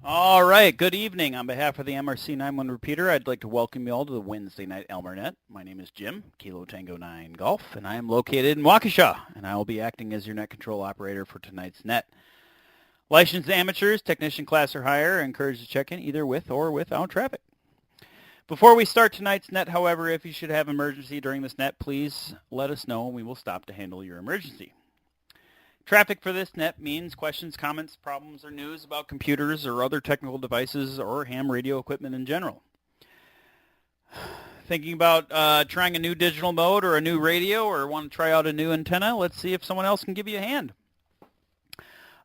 All right, good evening. On behalf of the MRC 91 repeater, I'd like to welcome you all to the Wednesday night Elmer Net. My name is Jim, Kilo Tango 9 Golf, and I am located in Waukesha, and I will be acting as your net control operator for tonight's net. Licensed amateurs, technician class or higher, are encouraged to check in either with or without traffic. Before we start tonight's net, however, if you should have emergency during this net, please let us know and we will stop to handle your emergency. Traffic for this net means questions, comments, problems, or news about computers or other technical devices or ham radio equipment in general. Thinking about trying a new digital mode or a new radio or want to try out a new antenna? Let's see if someone else can give you a hand.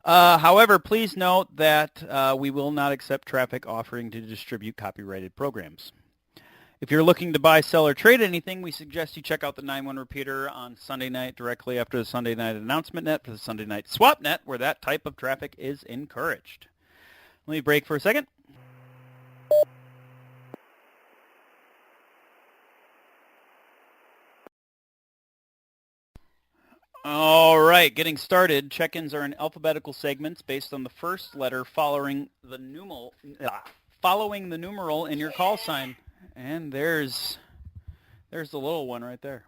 However, please note that we will not accept traffic offering to distribute copyrighted programs. If you're looking to buy, sell, or trade anything, we suggest you check out the 91 repeater on Sunday night directly after the Sunday night announcement net for the Sunday night swap net, where that type of traffic is encouraged. Let me break for a second. All right, getting started. Check-ins are in alphabetical segments based on the first letter following the numeral in your call sign. And there's the little one right there.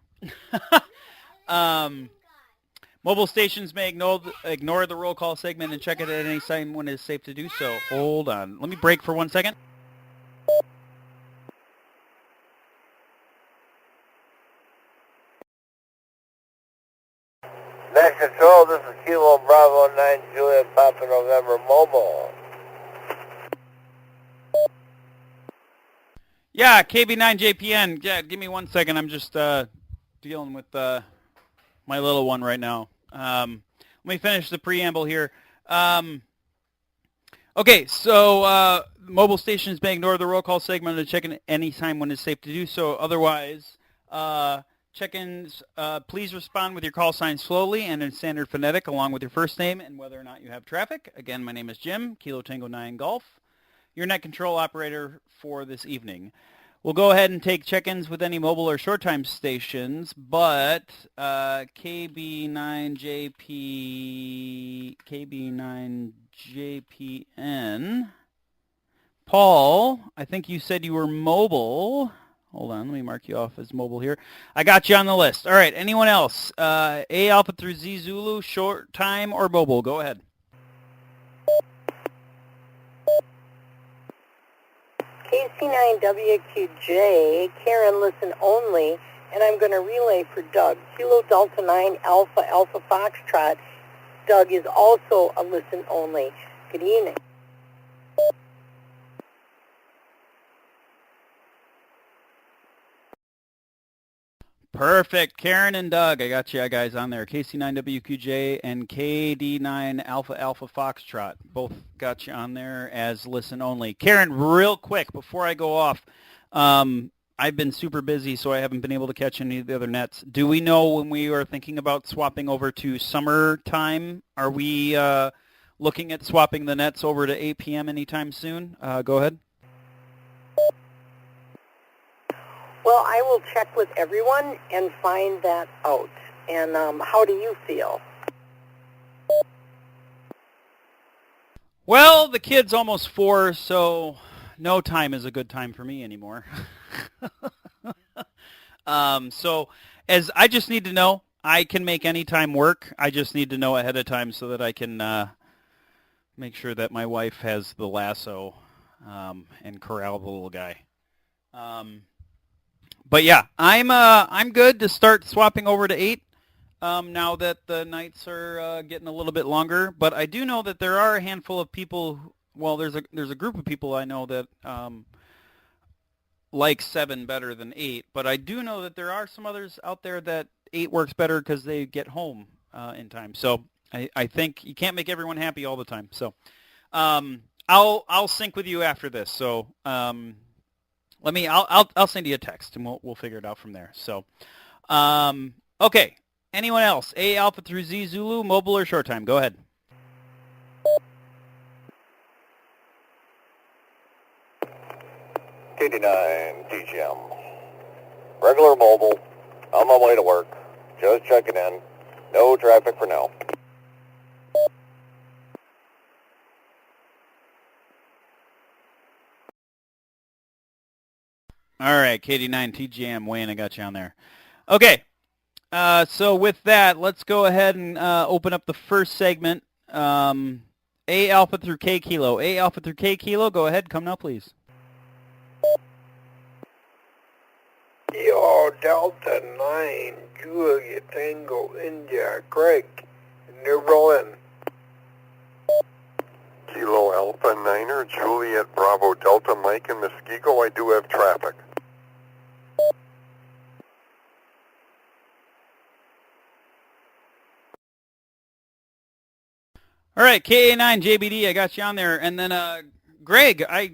Mobile stations may ignore the roll call segment and check it at any time when it is safe to do so. Hold on. Let me break for 1 second. Net control, this is Kilo Bravo 9 Juliet Papa November Mobile. Yeah, KB9JPN. Yeah, give me 1 second. I'm just dealing with my little one right now. Let me finish the preamble here. Okay, so mobile stations may ignore the roll call segment and check in any time when it's safe to do so. Otherwise, check-ins, please respond with your call sign slowly and in standard phonetic along with your first name and whether or not you have traffic. Again, my name is Jim, Kilo Tango 9 Golf, your net control operator for this evening. We'll go ahead and take check-ins with any mobile or short-time stations, but KB9JPN, Paul, I think you said you were mobile. Hold on, let me mark you off as mobile here. I got you on the list. All right, anyone else? A Alpha through Z Zulu, short time or mobile? Go ahead. KC9WQJ, Karen, listen only, and I'm going to relay for Doug. Kilo Delta 9 Alpha Alpha Foxtrot. Doug is also a listen only. Good evening. Perfect. Karen and Doug, I got you guys on there. KC9WQJ and KD9 Alpha Alpha Foxtrot. Both got you on there as listen only. Karen, real quick, before I go off, I've been super busy, so I haven't been able to catch any of the other nets. Do we know when we are thinking about swapping over to summertime? Are we looking at swapping the nets over to 8 p.m. anytime soon? Go ahead. Well, I will check with everyone and find that out. And how do you feel? Well, the kid's almost 4, so no time is a good time for me anymore. So as I just need to know, I can make any time work. I just need to know ahead of time so that I can make sure that my wife has the lasso and corral the little guy. But yeah, I'm good to start swapping over to 8 now that the nights are getting a little bit longer. But I do know that there are a handful of people. Well, there's a group of people I know that like 7 better than 8. But I do know that there are some others out there that 8 works better because they get home in time. So I think you can't make everyone happy all the time. So I'll sync with you after this. So. I'll send you a text and we'll figure it out from there. So, okay. Anyone else? A Alpha through Z Zulu, mobile or short time? Go ahead. KD9 DGM. Regular mobile. On my way to work. Just checking in. No traffic for now. All right, KD9 TGM, Wayne, I got you on there. Okay, so with that, let's go ahead and open up the first segment. A Alpha through K Kilo. A Alpha through K Kilo, go ahead, come now, please. Kilo Delta 9, Julia Tango, India, Greg, New Berlin. Kilo Alpha Niner, Juliet Bravo Delta Mike in Muskego. I do have traffic. All right, KA9 JBD, I got you on there. And then Greg, I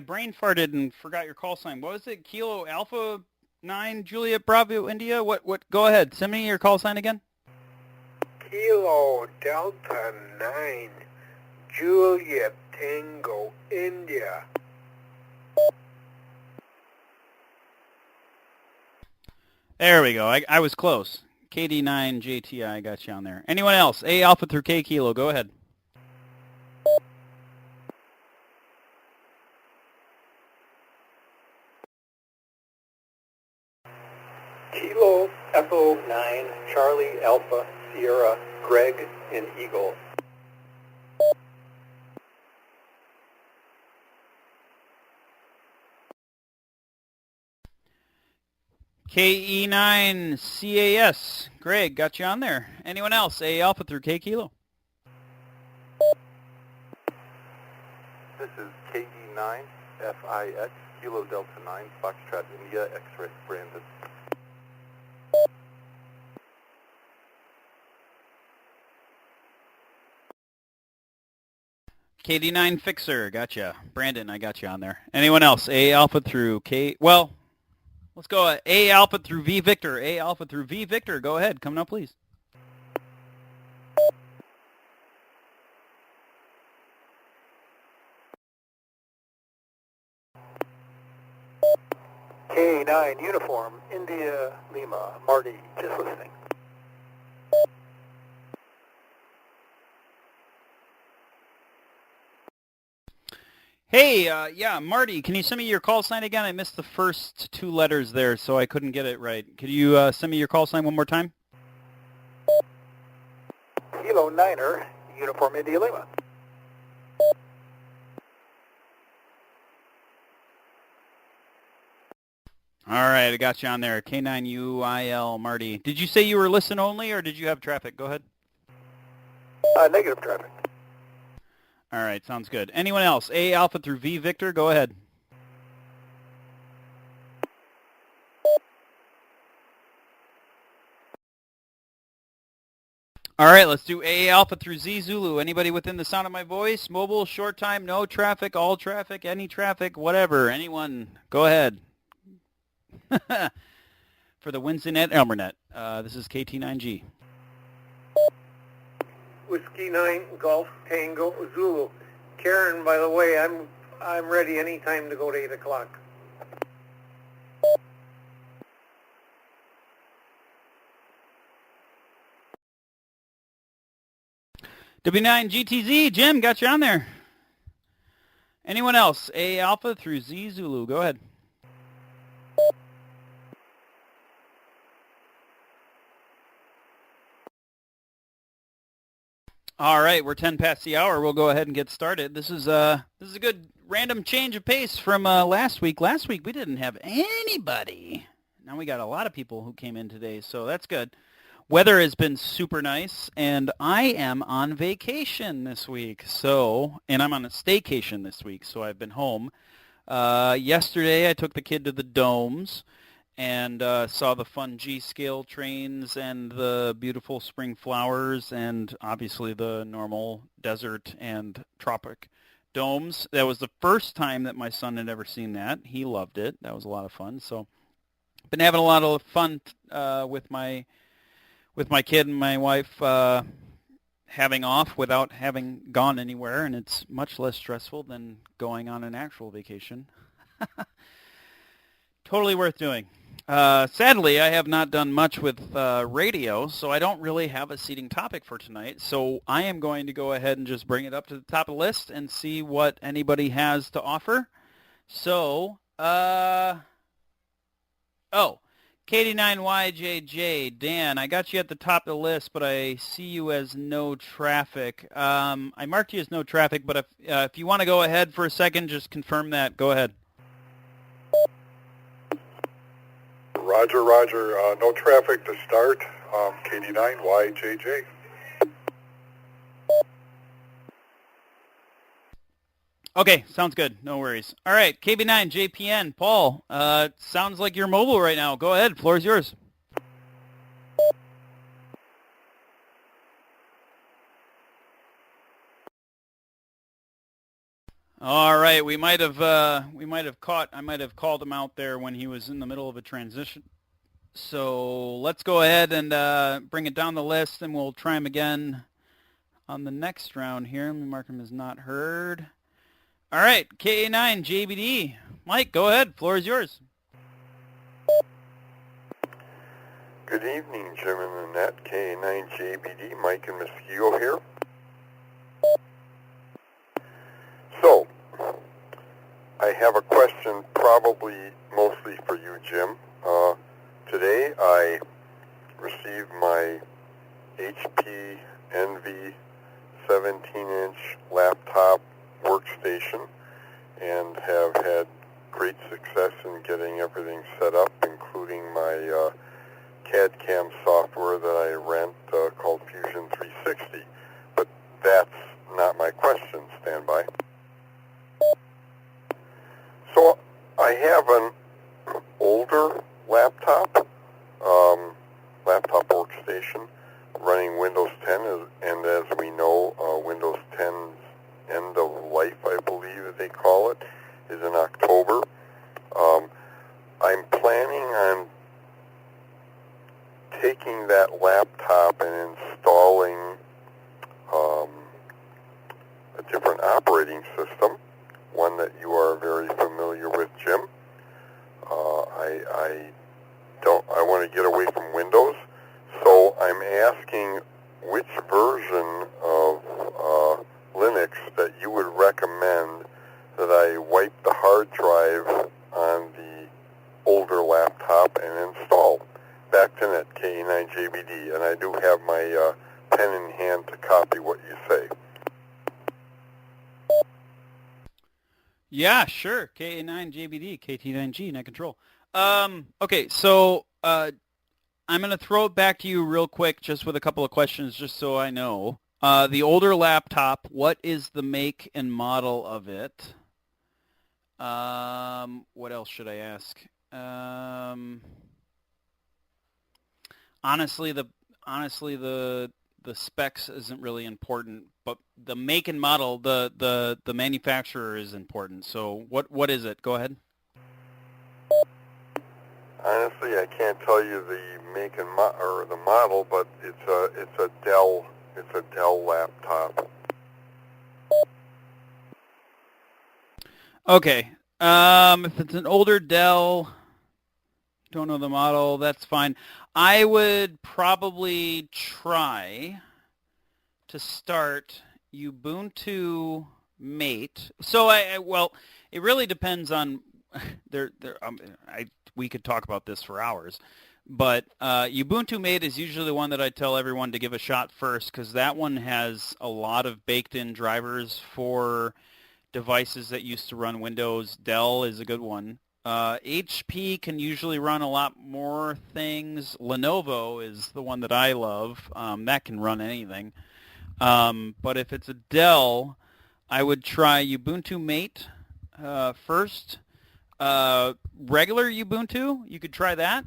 brain farted and forgot your call sign. What was it? Kilo Alpha 9 Juliet Bravo India? What go ahead. Send me your call sign again. Kilo Delta 9, Juliet Tango, India. There we go. I was close. KD9 JTI got you on there. Anyone else? A Alpha through K Kilo, go ahead. Kilo Echo 9, Charlie Alpha Sierra, Greg in Eagle. KE9 CAS, Greg, got you on there. Anyone else? A Alpha through K Kilo. This is KD9 FIX, Kilo Delta 9, Foxtrot India, X-Ray Brandon. KD9 Fixer, gotcha. Brandon, I got you on there. Anyone else? A Alpha through K, well, let's go A Alpha through V Victor. A Alpha through V Victor, go ahead. Come now, please. K9 Uniform, India, Lima, Marty, just listening. Hey, yeah, Marty, can you send me your call sign again? I missed the first two letters there, so I couldn't get it right. Could you send me your call sign one more time? Kilo Niner, Uniform, India, Lima. All right, I got you on there. K9UIL, Marty. Did you say you were listen only, or did you have traffic? Go ahead. Negative traffic. All right, sounds good. Anyone else? A Alpha through V Victor, go ahead. All right, let's do A Alpha through Z Zulu. Anybody within the sound of my voice? Mobile, short time, no traffic, all traffic, any traffic, whatever. Anyone? Go ahead. For the Wednesday Net Elmer Net. This is KT9G. Whiskey 9, Golf, Tango, Zulu. Karen, by the way, I'm ready anytime to go to 8 o'clock. W9GTZ, Jim, got you on there. Anyone else? A Alpha through Z Zulu. Go ahead. All right, we're 10 past the hour. We'll go ahead and get started. This is a good random change of pace from last week. Last week we didn't have anybody. Now we got a lot of people who came in today, so that's good. Weather has been super nice, and I am on vacation this week. And I'm on a staycation this week, so I've been home. Yesterday I took the kid to the domes and saw the fun G-scale trains and the beautiful spring flowers and obviously the normal desert and tropic domes. That was the first time that my son had ever seen that. He loved it. That was a lot of fun. So been having a lot of fun with my kid and my wife having off without having gone anywhere, and it's much less stressful than going on an actual vacation. Totally worth doing. Sadly, I have not done much with radio, so I don't really have a seating topic for tonight. So I am going to go ahead and just bring it up to the top of the list and see what anybody has to offer. So Oh, KD9YJJ, Dan, I got you at the top of the list, but I see you as no traffic. I marked you as no traffic, but if you want to go ahead for a second, just confirm that. Go ahead. Roger, Roger. No traffic to start. KD9YJJ. Okay, sounds good. No worries. All right, KB9JPN, Paul. Sounds like you're mobile right now. Go ahead. Floor is yours. All right, I might have called him out there when he was in the middle of a transition. So let's go ahead and bring it down the list, and we'll try him again on the next round here. Let me mark him as not heard. All right, KA9JBD. Mike, go ahead. Floor is yours. Good evening, Jim and Annette. KA9JBD, Mike and Mosquito here. So, I have a question probably mostly for you, Jim. Today I received my HP Envy 17-inch laptop workstation and have had great success in getting everything set up, including my CAD/CAM software that I rent called Fusion 360. But that's not my question. Stand by. So I have an older laptop workstation running Windows 10, and as we know, Windows 10's end of life, I believe that they call it, is in October. I'm planning on taking that laptop and installing a different operating system, one that you are very familiar with, Jim. I want to get away from Windows, so I'm asking which version of Linux that you would recommend that I wipe the hard drive on the older laptop and install. Back to net, KE9JBD, and I do have my pen in hand to copy what you say. Yeah, sure. KA9JBD, KT9G, net control. Okay, so I'm going to throw it back to you real quick just with a couple of questions just so I know. The older laptop, what is the make and model of it? What else should I ask? Honestly, the specs isn't really important, but the make and model, the manufacturer is important. So what is it? Go ahead. Honestly, I can't tell you the make and or the model, but it's a Dell laptop. Okay. If it's an older Dell, don't know the model, that's fine. I would probably try to start Ubuntu Mate. So well, it really depends on we could talk about this for hours, but Ubuntu Mate is usually the one that I tell everyone to give a shot first, because that one has a lot of baked-in drivers for devices that used to run Windows. Dell is a good one. HP can usually run a lot more things. Lenovo is the one that I love. That can run anything. But if it's a Dell, I would try Ubuntu Mate first. Regular Ubuntu, you could try that.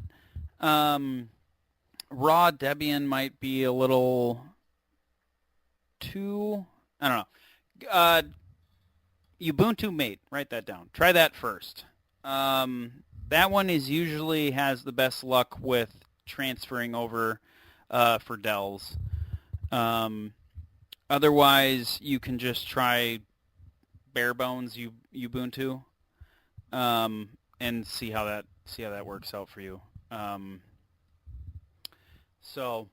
Raw Debian might be a little too, I don't know. Ubuntu Mate, write that down. Try that first. That one usually has the best luck with transferring over for Dells. Otherwise, you can just try bare bones Ubuntu. And see how that works out for you. So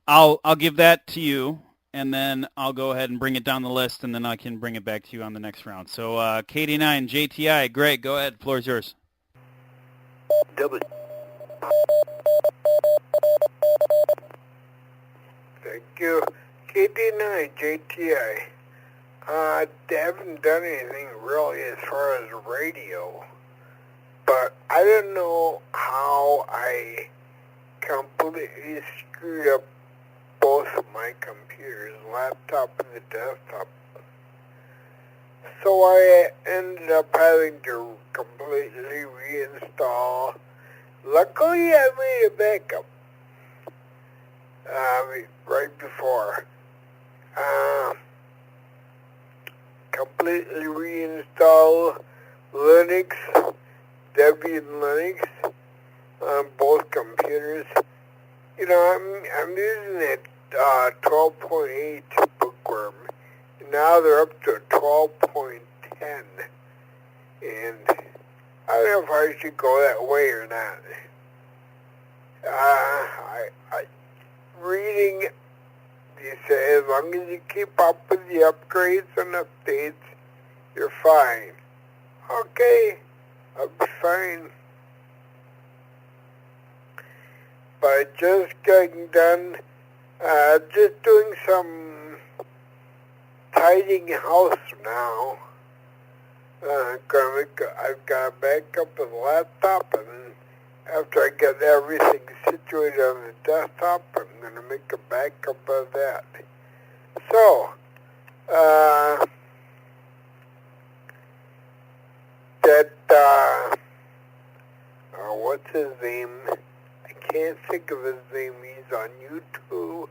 I'll give that to you, and then I'll go ahead and bring it down the list, and then I can bring it back to you on the next round. So KD9, JTI, Greg, go ahead. The floor is yours. Double. Thank you. KD9, JTI. They haven't done anything really as far as radio, but I don't know how I completely screwed up both of my computers, laptop and the desktop. So I ended up having to completely reinstall. Luckily I made a backup right before. Completely reinstall Linux, Debian Linux on both computers. You know, I'm using it 12.8 Bookworm. Now they're up to 12.10, and I don't know if I should go that way or not. Reading, they say as long as you keep up with the upgrades and updates, you're fine. Okay, I'll be fine. But just getting done, just doing some tidying house now. I've got a backup of the laptop, and after I get everything situated on the desktop, I'm going to make a backup of that. So, what's his name? I can't think of his name. He's on YouTube.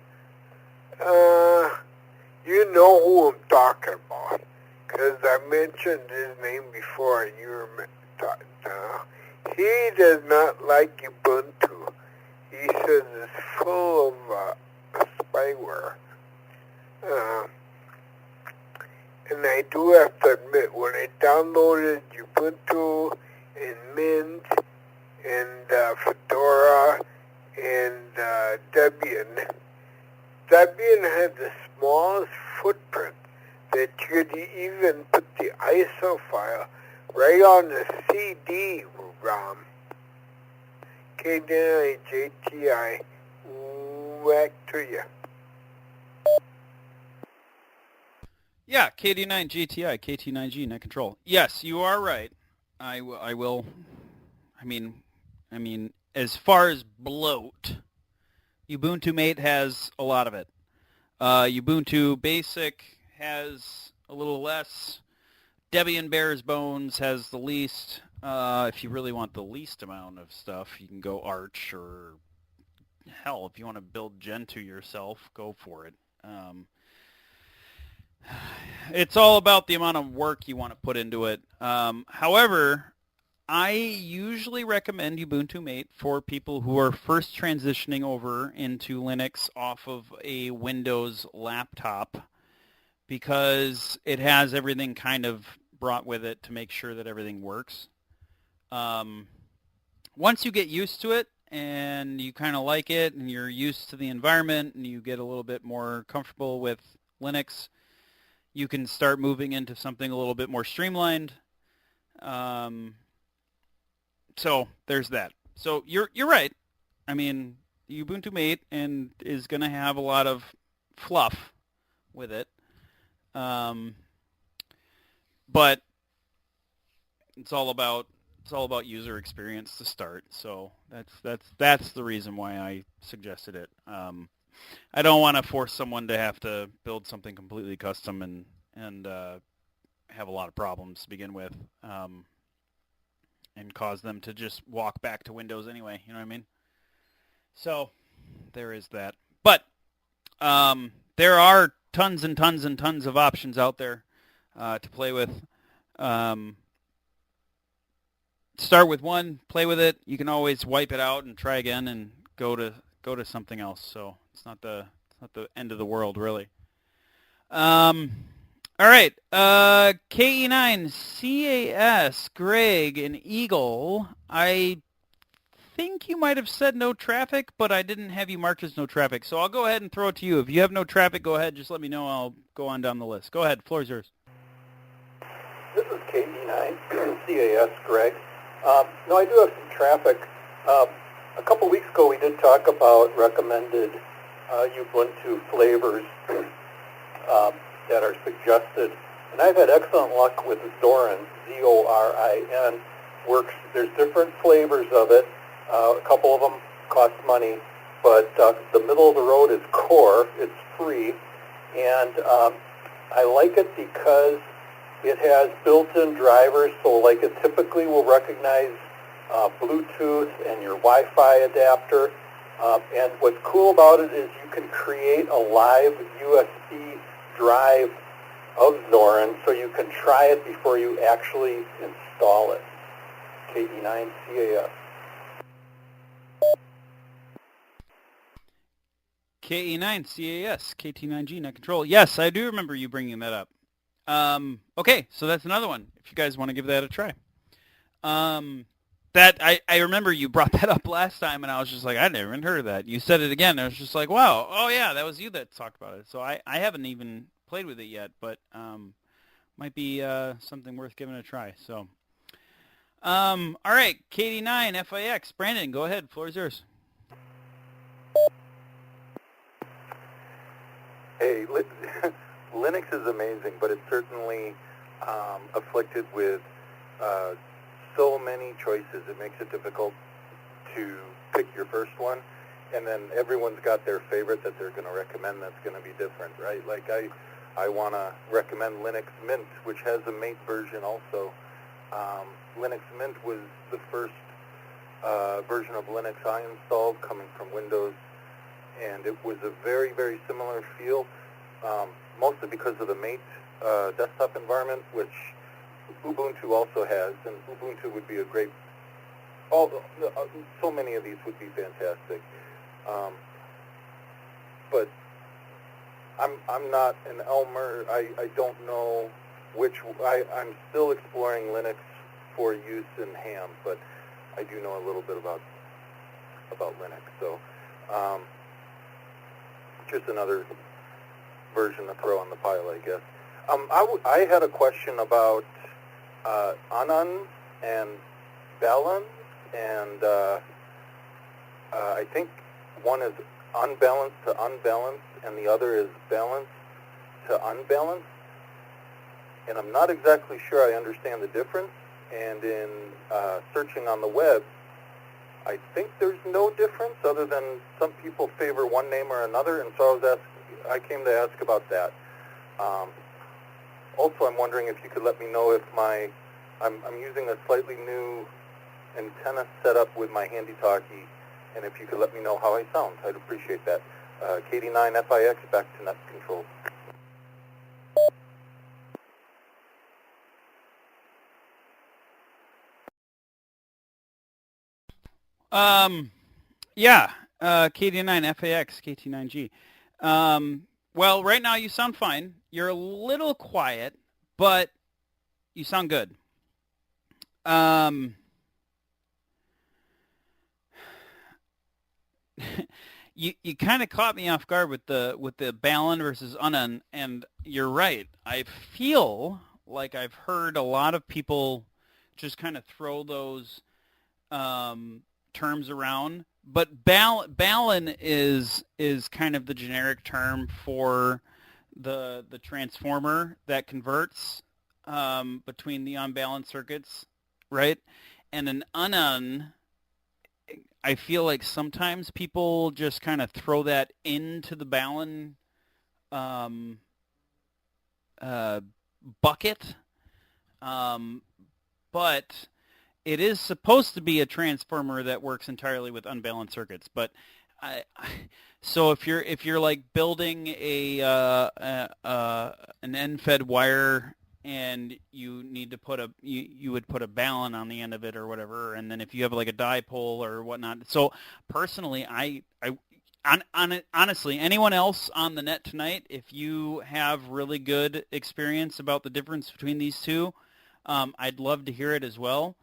You know who I'm talking about, because I mentioned his name before, and you were talking. He does not like Ubuntu. He says it's full of spyware. And I do have to admit, when I downloaded Ubuntu and Mint and Fedora and Debian, Debian had the smallest footprint that you could even put the ISO file right on the CD-ROM. KD9, JTI, back to you. Yeah, KD9, JTI, KT9G, net control. Yes, you are right. I will. I mean, as far as bloat, Ubuntu Mate has a lot of it. Ubuntu Basic has a little less. Debian Bear's Bones has the least. If you really want the least amount of stuff, you can go Arch, or hell, if you want to build Gentoo yourself, go for it. It's all about the amount of work you want to put into it. However, I usually recommend Ubuntu Mate for people who are first transitioning over into Linux off of a Windows laptop, because it has everything kind of brought with it to make sure that everything works. Once you get used to it and you kind of like it and you're used to the environment and you get a little bit more comfortable with Linux, you can start moving into something a little bit more streamlined. So there's that. So you're right. I mean, Ubuntu Mate is going to have a lot of fluff with it. But it's all about user experience to start. So that's the reason why I suggested it. I don't want to force someone to have to build something completely custom and have a lot of problems to begin with, and cause them to just walk back to Windows anyway. You know what I mean? So there is that. But there are tons and tons and tons of options out there to play with. Start with one, play with it. You can always wipe it out and try again and go to something else. So it's not the end of the world, really. All right, KE9, CAS, Greg, and Eagle. I think you might have said no traffic, but I didn't have you marked as no traffic. So I'll go ahead and throw it to you. If you have no traffic, go ahead. Just let me know. I'll go on down the list. Go ahead. Floor is yours. This is KE9CAS, Greg. No, I do have some traffic. A couple weeks ago, we did talk about recommended Ubuntu flavors that are suggested. And I've had excellent luck with Zorin, Z-O-R-I-N. Works. There's different flavors of it. A couple of them cost money, but the middle of the road is Core. It's free, and I like it because it has built-in drivers. So, like, it typically will recognize Bluetooth and your Wi-Fi adapter. And what's cool about it is you can create a live USB drive of Zorin, so you can try it before you actually install it. KE9CAS. KE9CAS, KT9G, net control. Yes, I do remember you bringing that up. Okay, so that's another one, if you guys want to give that a try. That I remember you brought that up last time, and I was just like, I never even heard of that. You said it again, and I was just like, wow, oh yeah, that was you that talked about it. So I haven't even played with it yet, but might be something worth giving a try. So, all right, KD9 FIX, Brandon, go ahead. Floor is yours. Hey, Linux is amazing, but it's certainly afflicted with so many choices. It makes it difficult to pick your first one, and then everyone's got their favorite that they're going to recommend that's going to be different, right? Like I want to recommend Linux Mint, which has a mate version also. Linux Mint was the first version of Linux I installed coming from Windows, and it was a very, very similar feel, mostly because of the mate desktop environment, which Ubuntu also has, and Ubuntu would be a great, so many of these would be fantastic. But I'm not an Elmer. I don't know which, I'm still exploring Linux for use in ham, but I do know a little bit about Linux. So just another version to throw on the pile, I guess. I had a question about Anand and balance, and I think one is unbalanced to unbalanced, and the other is balanced to unbalanced. And I'm not exactly sure I understand the difference. And in searching on the web, I think there's no difference other than some people favor one name or another, and so I came to ask about that. Also, I'm wondering if you could let me know if I'm using a slightly new antenna setup with my handy-talkie, and if you could let me know how I sound, I'd appreciate that. KD9FIX, back to net control. Yeah, KD9 FAX, KT9G. Well, right now you sound fine. You're a little quiet, but you sound good. You kind of caught me off guard with the Balin versus Unan, and you're right. I feel like I've heard a lot of people just kind of throw those terms around, but Balin is kind of the generic term for the transformer that converts between the unbalanced circuits, right? And an Unan, I feel like sometimes people just kind of throw that into the Balin bucket, but it is supposed to be a transformer that works entirely with unbalanced circuits. But so if you're like building an end-fed wire, and you need to put you would put a Balin on the end of it or whatever, and then if you have like a dipole or whatnot. So personally, honestly, anyone else on the net tonight, if you have really good experience about the difference between these two, I'd love to hear it as well.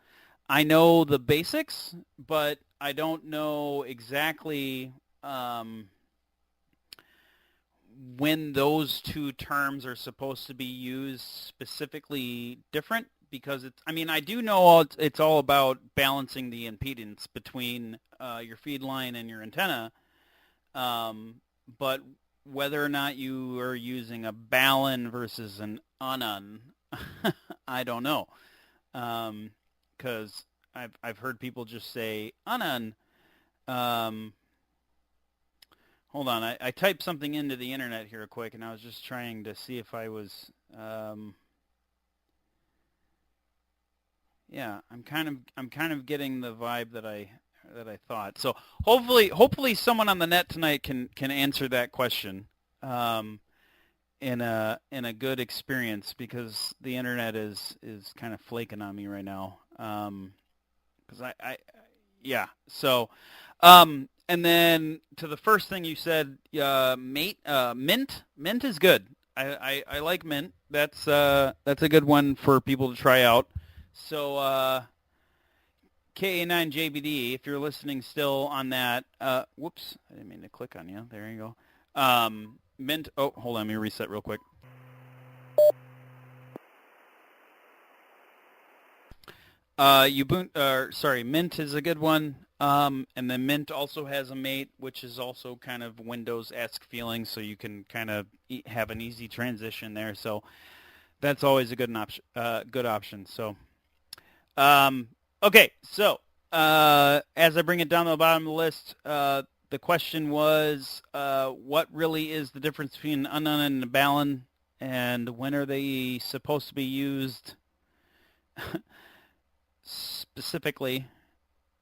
I know the basics, but I don't know exactly when those two terms are supposed to be used specifically different, because I do know it's all about balancing the impedance between your feed line and your antenna, but whether or not you are using a balun versus an unun, I don't know, because I've heard people just say unun. Hold on, I typed something into the internet here quick, and I was just trying to see if I was. Yeah, I'm kind of getting the vibe that I thought. So hopefully someone on the net tonight can answer that question in a good experience, because the internet is kind of flaking on me right now. Because yeah. So and then to the first thing you said, mint is good. I like mint. That's a good one for people to try out. So KA9JBD, if you're listening still on that, whoops, I didn't mean to click on you. There you go. Mint. Oh, hold on, let me reset real quick. Mint is a good one. And then Mint also has a mate, which is also kind of Windows-esque feeling, so you can kind of have an easy transition there. So that's always a good option. So, okay. So as I bring it down to the bottom of the list, the question was, what really is the difference between an unun and a balun, and when are they supposed to be used specifically?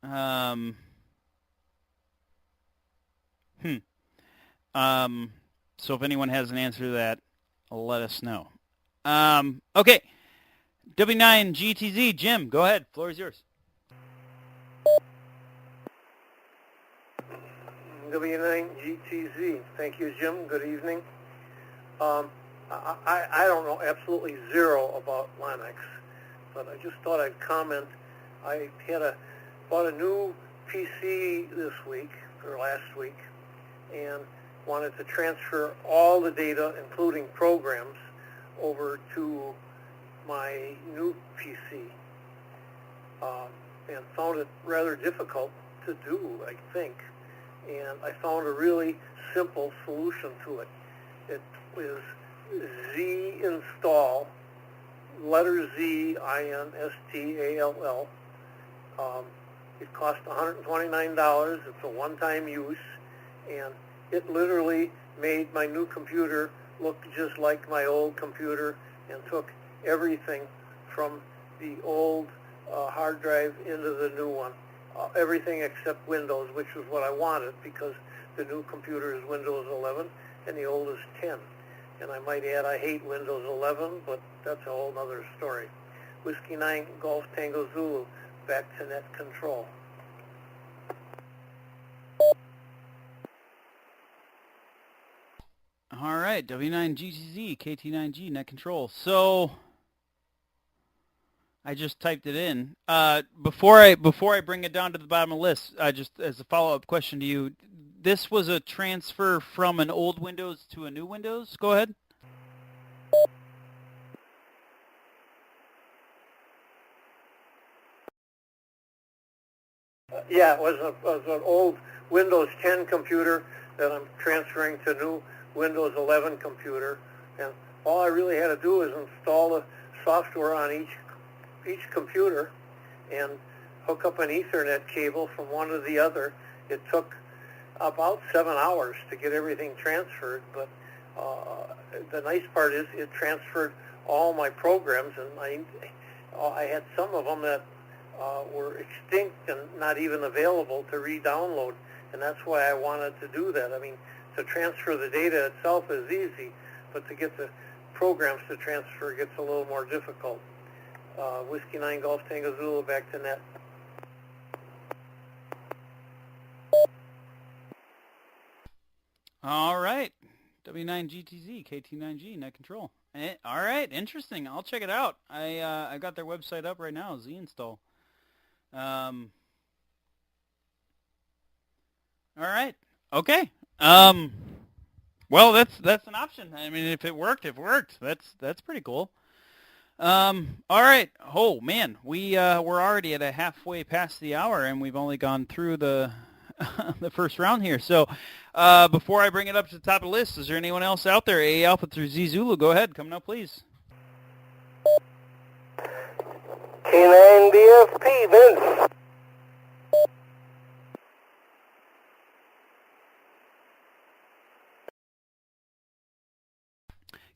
So if anyone has an answer to that, let us know. Okay. W9GTZ, Jim, go ahead. Floor is yours. W9GTZ. Thank you, Jim. Good evening. I don't know absolutely zero about Linux, but I just thought I'd comment. I bought a new PC this week, or last week, and wanted to transfer all the data, including programs, over to my new PC, and found it rather difficult to do, I think. And I found a really simple solution to it. It was Z install, letter Z, INSTALL. It cost $129. It's a one-time use, and it literally made my new computer look just like my old computer, and took everything from the old hard drive into the new one. Everything except Windows, which is what I wanted, because the new computer is Windows 11 and the old is 10. And I might add, I hate Windows 11, but that's a whole other story. Whiskey 9 Golf Tango Zulu, back to net control. All right, W9GTZ, KT9G, net control. So I just typed it in. Before I bring it down to the bottom of the list, just as a follow-up question to you, this was a transfer from an old Windows to a new Windows? Go ahead. Yeah, it was an old Windows 10 computer that I'm transferring to new Windows 11 computer, and all I really had to do is install the software on each computer and hook up an Ethernet cable from one to the other. It took about 7 hours to get everything transferred, but the nice part is it transferred all my programs, and I had some of them that were extinct and not even available to re-download, and that's why I wanted to do that. I mean, to transfer the data itself is easy, but to get the programs to transfer gets a little more difficult. Whiskey 9 Golf Tango Zulu, back to net. All right. W9GTZ, KT9G, net control. All right, interesting. I'll check it out. I got their website up right now, Z install. All right. Okay. Well, that's an option. I mean, if it worked, it worked. That's pretty cool. All right. Oh man, we're already at a halfway past the hour, and we've only gone through the the first round here. So, before I bring it up to the top of the list, is there anyone else out there? A Alpha through Z Zulu. Go ahead. Come now, please. K9 VFP, Vince.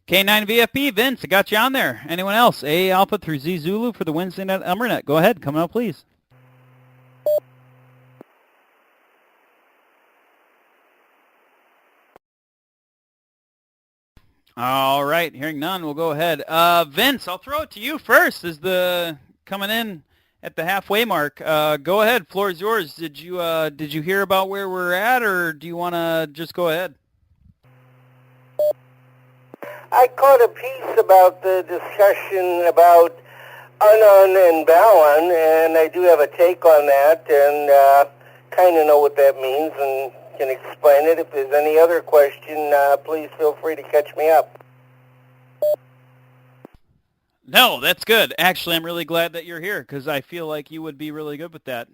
K9 VFP, Vince, I got you on there. Anyone else? A Alpha through Z Zulu for the Wednesday night Elmernet. Go ahead. Come out, please. All right. Hearing none, we'll go ahead. Vince, I'll throw it to you first as the coming in at the halfway mark. Go ahead. Floor is yours. Did you hear about where we're at, or do you want to just go ahead? I caught a piece about the discussion about Unknown and Balon, and I do have a take on that, and kind of know what that means and can explain it. If there's any other question, please feel free to catch me up. No, that's good. Actually, I'm really glad that you're here because I feel like you would be really good with that.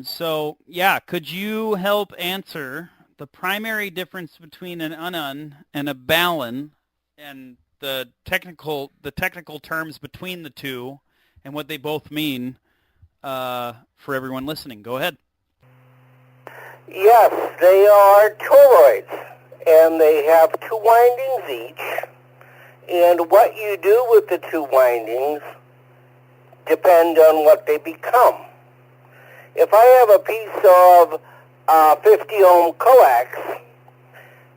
So, yeah, could you help answer the primary difference between an Unknown and a Balon, and the technical terms between the two and what they both mean for everyone listening? Go ahead. Yes, they are toroids, and they have two windings each. And what you do with the two windings depend on what they become. If I have a piece of 50 ohm coax,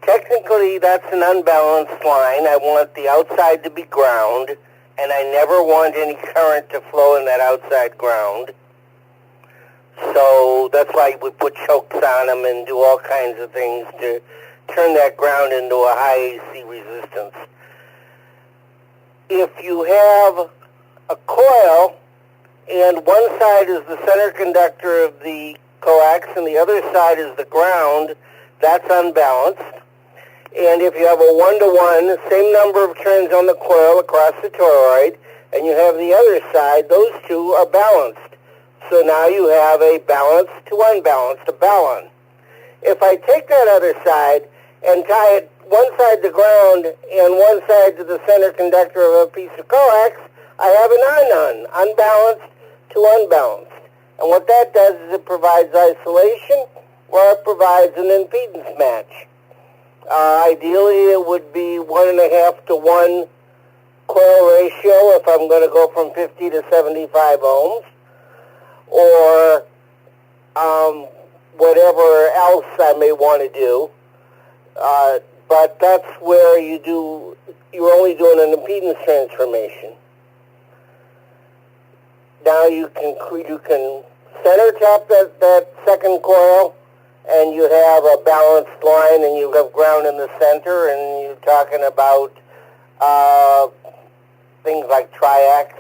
technically that's an unbalanced line. I want the outside to be ground, and I never want any current to flow in that outside ground. So that's why we put chokes on them and do all kinds of things to turn that ground into a high AC resistance. If you have a coil and one side is the center conductor of the coax and the other side is the ground, that's unbalanced. And if you have a one-to-one, same number of turns on the coil across the toroid, and you have the other side, those two are balanced. So now you have a balanced to unbalanced, a balun. If I take that other side and tie it one side to ground and one side to the center conductor of a piece of coax, I have an unknown, unbalanced to unbalanced. And what that does is it provides isolation or it provides an impedance match. Ideally, it would be 1.5 to 1 coil ratio if I'm going to go from 50 to 75 ohms, or whatever else I may want to do. But that's where you're only doing an impedance transformation. Now you can center tap that second coil, and you have a balanced line, and you have ground in the center, and you're talking about things like triacs.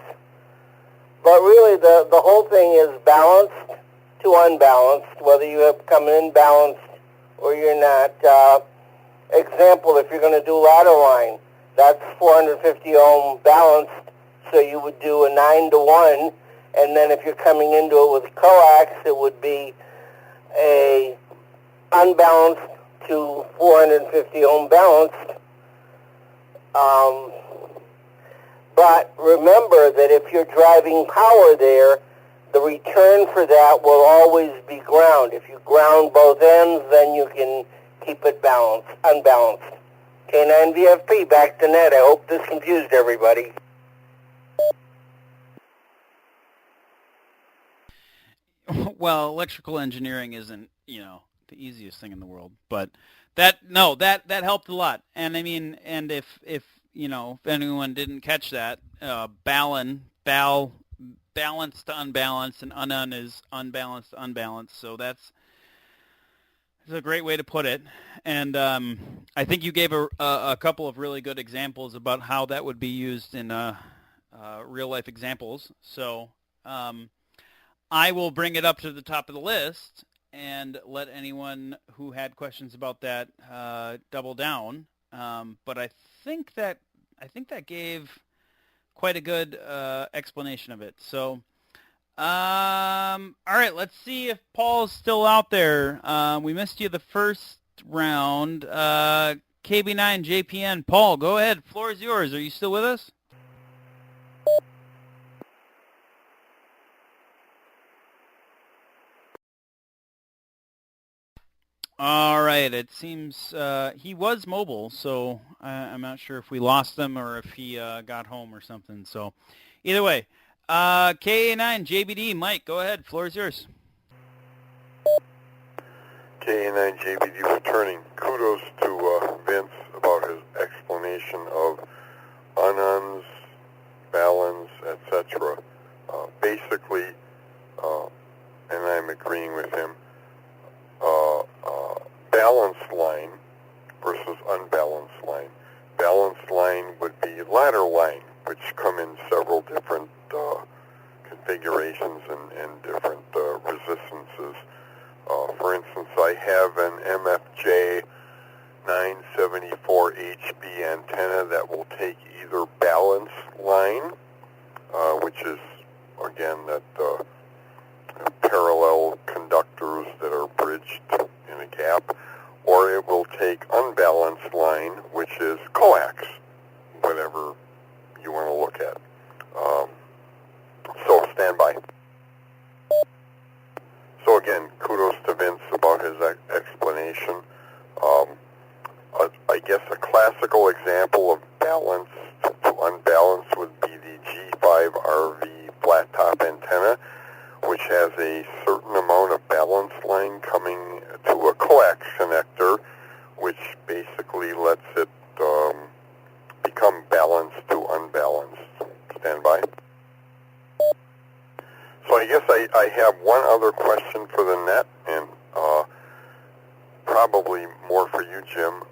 But really, the whole thing is balanced to unbalanced, whether you have come in balanced or you're not. Example, if you're going to do ladder line, that's 450 ohm balanced, so you would do a 9 to 1, and then if you're coming into it with coax, it would be a unbalanced to 450 ohm balanced. But remember that if you're driving power there, the return for that will always be ground. If you ground both ends, then you can keep it balanced, unbalanced. K9 VFP, back to net. I hope this confused everybody. Well, electrical engineering isn't, the easiest thing in the world, but that helped a lot. And I mean, and if anyone didn't catch that, balanced to unbalanced, and unknown is unbalanced to unbalanced. So that's a great way to put it. And I think you gave a couple of really good examples about how that would be used in real life examples. So I will bring it up to the top of the list and let anyone who had questions about that double down. But I think that gave quite a good explanation of it. So, all right, let's see if Paul's still out there. We missed you the first round. KB9 JPN. Paul, go ahead. Floor is yours. Are you still with us? All right. It seems he was mobile, so I'm not sure if we lost him or if he got home or something. So either way, KA9 JBD, Mike, go ahead. Floor is yours. KA9 JBD returning. Kudos to Vince about his explanation of ununs, balance, etc. Basically, and I'm agreeing with him, balanced line versus unbalanced line. Balanced line would be ladder line, which come in several different configurations and different resistances. For instance, I have an MFJ 974HB antenna that will take either balanced line, which is, again, that parallel conductors that are bridged in a gap, or it will take unbalanced line, which is coax, whatever you want to look at. So stand by. So again, kudos to Vince about his explanation. I guess a classical example of balanced to unbalanced would be the G5RV flat top antenna, which has a certain amount of balance line coming to a coax connector, which basically lets it become balanced to unbalanced. Stand by. So I guess I have one other question for the net, and probably more for you, Jim.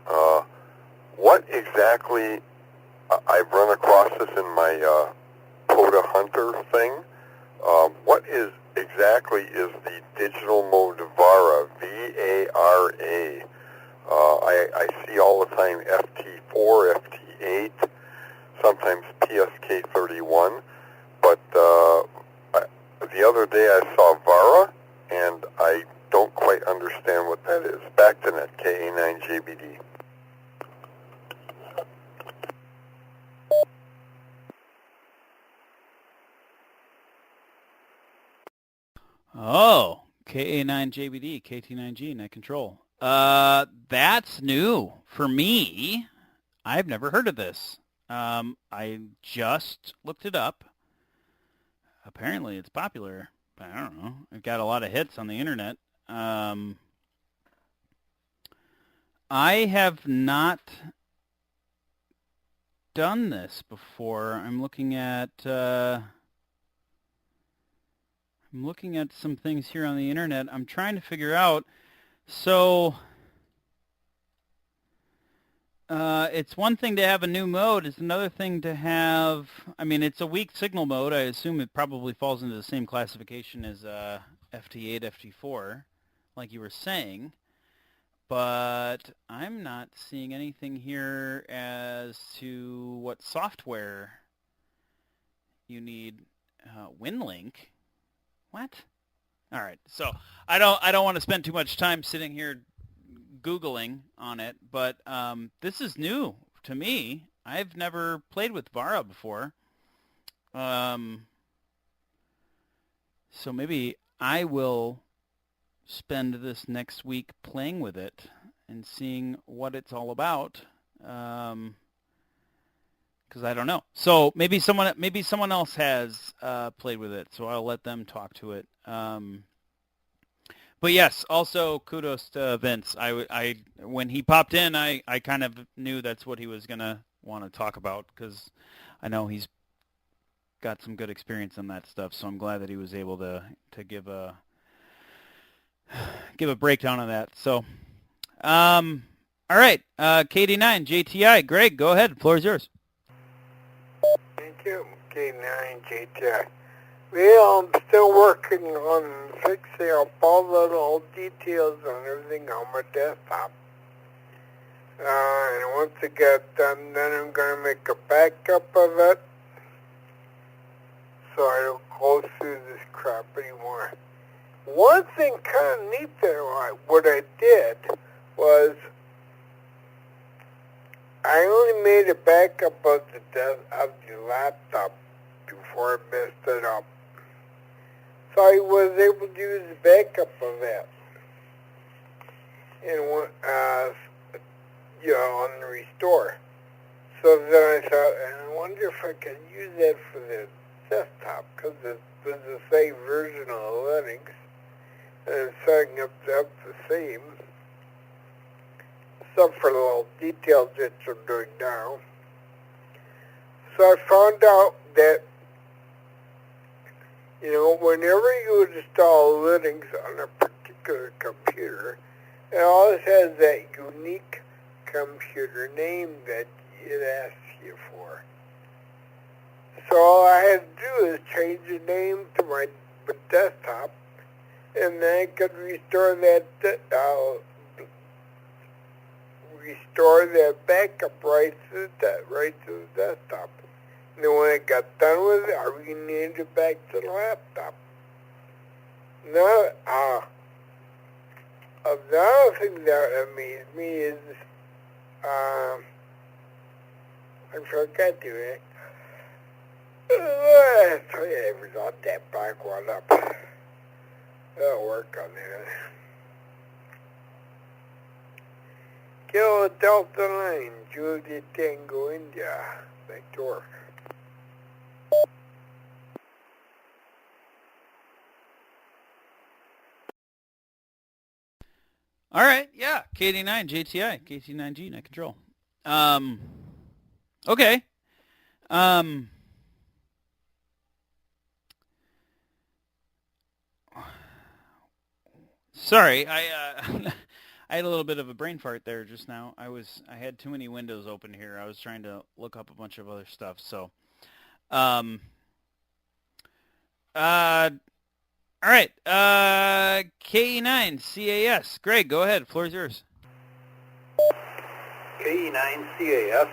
What exactly, I've run across this in my POTA Hunter thing, what exactly is the digital mode VARA, V-A-R-A? I see all the time FT4, FT8, sometimes PSK31, but the other day I saw VARA, and I don't quite understand what that is. Back to net, KA9JBD. Oh, KA9JBD, KT9G, net control. That's new for me. I've never heard of this. I just looked it up. Apparently it's popular. I don't know. It got a lot of hits on the internet. I have not done this before. I'm looking at some things here on the internet. I'm trying to figure out. So it's one thing to have a new mode. It's another thing to have, I mean, it's a weak signal mode. I assume it probably falls into the same classification as FT8, FT4, like you were saying. But I'm not seeing anything here as to what software you need. WinLink? What? All right. So I don't want to spend too much time sitting here Googling on it, but this is new to me. I've never played with VARA before. So maybe I will spend this next week playing with it and seeing what it's all about. Because I don't know. So maybe someone else has played with it, so I'll let them talk to it. But yes, also kudos to Vince. I when he popped in, I kind of knew that's what he was gonna want to talk about, because I know he's got some good experience on that stuff. So I'm glad that he was able to give a breakdown on that. So, all right, KD9 JTI, Greg, go ahead. The floor is yours. Thank you, K9 JTI. Well, I'm still working on fixing up all the little details and everything on my desktop. And once I get done, then I'm going to make a backup of it so I don't go through this crap anymore. One thing kind of neat there, what I did was I only made a backup of the laptop before I messed it up. So I was able to use the backup of that. And on the restore. So then I thought, I wonder if I can use that for the desktop, because it was the same version of Linux, and it's setting up the same, except for the little details that I'm doing now. So I found out that, whenever you install Linux on a particular computer, it always has that unique computer name that it asks you for. So all I had to do is change the name to my desktop, and then I could restore that backup right to the desktop. And then when I got done with it, I renamed it back to the laptop. Now, another thing that amazed me is, I forgot to it. I never got that back one up. I'll work on that. Kilo Delta 9, Julia Tango, India. Back to work. All right, yeah, KD9, JTI, KT9G, net control. Okay. Sorry, I I had a little bit of a brain fart there just now. I had too many windows open here. I was trying to look up a bunch of other stuff. So, all right, KE9CAS. Greg, go ahead. Floor is yours. KE9CAS.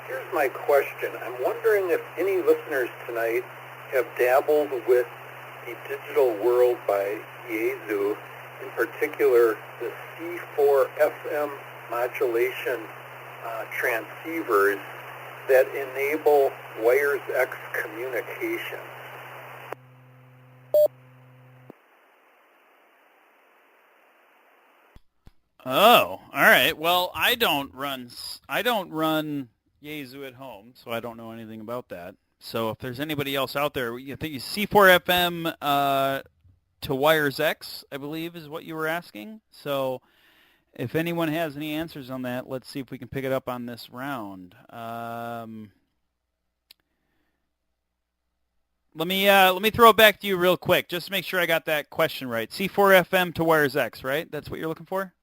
Here's my question. I'm wondering if any listeners tonight have dabbled with the digital world by Yaesu, in particular the C4FM modulation transceivers that enable Wires X communication. Oh, all right. Well, I don't run Yaesu at home, so I don't know anything about that. So if there's anybody else out there, you think C4FM to Wires X, I believe, is what you were asking. So if anyone has any answers on that, let's see if we can pick it up on this round. Let me throw it back to you real quick, just to make sure I got that question right. C4FM to Wires X, right? That's what you're looking for?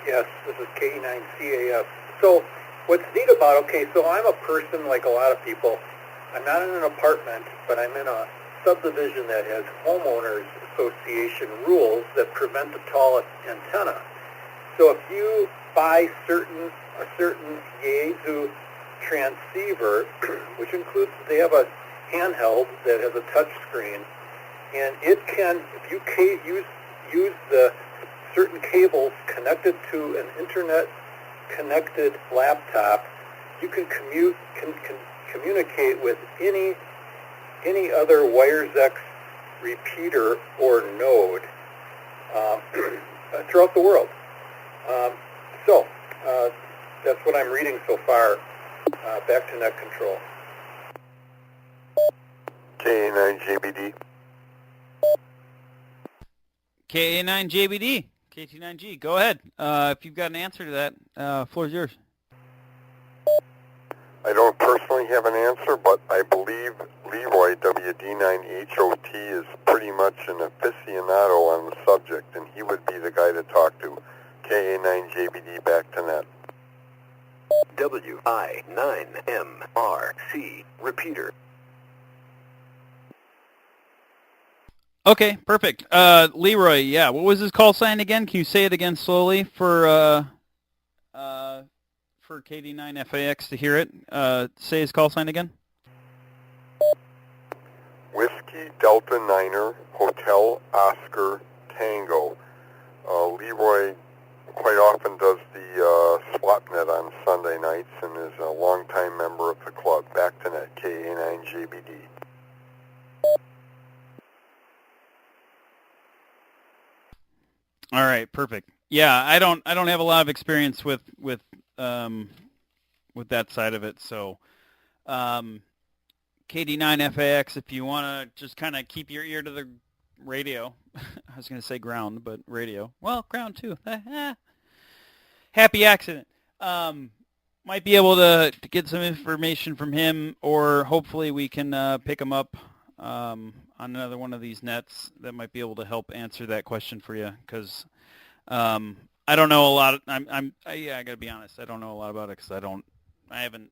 Yes, this is KE9CAS. So what's neat about, so I'm a person like a lot of people. I'm not in an apartment, but I'm in a subdivision that has homeowners association rules that prevent a tall antenna. So if you buy a certain Yaesu transceiver, which includes, they have a handheld that has a touch screen, and it can, if you use the certain cables connected to an internet-connected laptop, you can communicate with any other Wires X repeater or node throughout the world. So that's what I'm reading so far. Back to net control. KA9JBD. KA9JBD. KT9G, go ahead. If you've got an answer to that, floor is yours. I don't personally have an answer, but I believe Leroy, WD9HOT, is pretty much an aficionado on the subject, and he would be the guy to talk to. KA9JBD, back to net. WI9MRC, repeater. Okay, perfect. Leroy, yeah, what was his call sign again? Can you say it again slowly for KD9FAX to hear it? Say his call sign again. Whiskey Delta Niner Hotel Oscar Tango. Leroy quite often does the swap net on Sunday nights and is a longtime member of the club. Back to net, KA9JBD. All right, perfect. Yeah, I don't have a lot of experience with that side of it, so KD9FAX, if you want to just kind of keep your ear to the radio. I was going to say ground, but radio. Well, ground too. Happy accident. Might be able to get some information from him, or hopefully we can pick him up on another one of these nets that might be able to help answer that question for you, because I don't know a lot. I got to be honest. I don't know a lot about it because I haven't